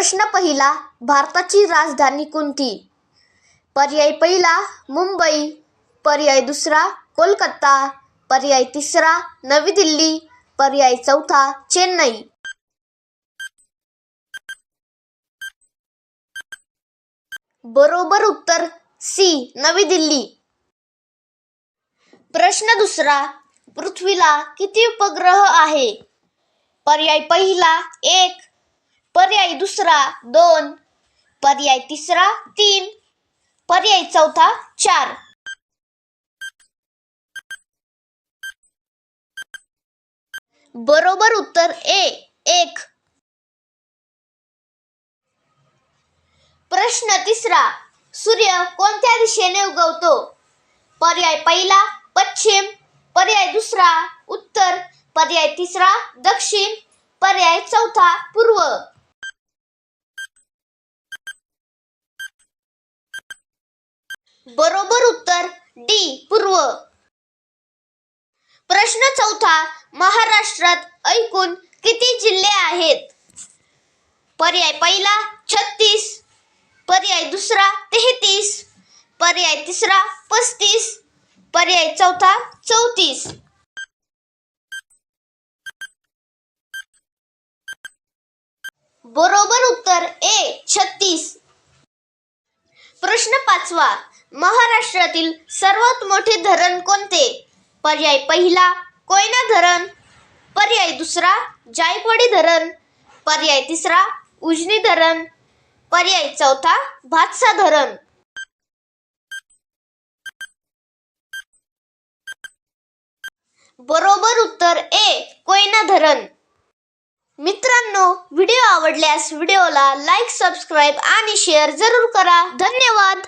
प्रश्न पहिला, भारताची राजधानी कोणती? पर्याय पहिला मुंबई, पर्याय दुसरा कोलकाता, पर्याय तिसरा नवी दिल्ली, पर्याय चौथा चेन्नई. बरोबर उत्तर सी नवी दिल्ली. प्रश्न दुसरा, पृथ्वीला किती उपग्रह आहे? पर्याय पहिला 1, पर्याय दुसरा 2, पर्याय तिसरा 3, पर्याय चौथा 4. बरोबर उत्तर ए 1. प्रश्न तिसरा, सूर्य कोणत्या दिशेने उगवतो? पर्याय पहिला पश्चिम, पर्याय दुसरा उत्तर, पर्याय तिसरा दक्षिण, पर्याय चौथा पूर्व. बरोबर उत्तर डी पूर्व. प्रश्न चौथा, महाराष्ट्रात एकूण किती जिल्हे आहेत? पर्याय पहिला 36, पर्याय दुसरा 33, पर्याय तिसरा 35, पर्याय चौथा 34. बरोबर उत्तर ए 36. प्रश्न पाचवा, महाराष्ट्रातील सर्वात मोठे धरण कोणते? पर्याय पहिला कोयना धरण, पर्याय दुसरा जायकवाडी धरण, पर्याय तिसरा उजनी धरण, पर्याय चौथा भातसा धरण. बरोबर उत्तर ए कोयना धरण. मित्रांनो, व्हिडिओ आवडल्यास व्हिडिओला लाईक, सबस्क्राईब आणि शेअर जरूर करा. धन्यवाद.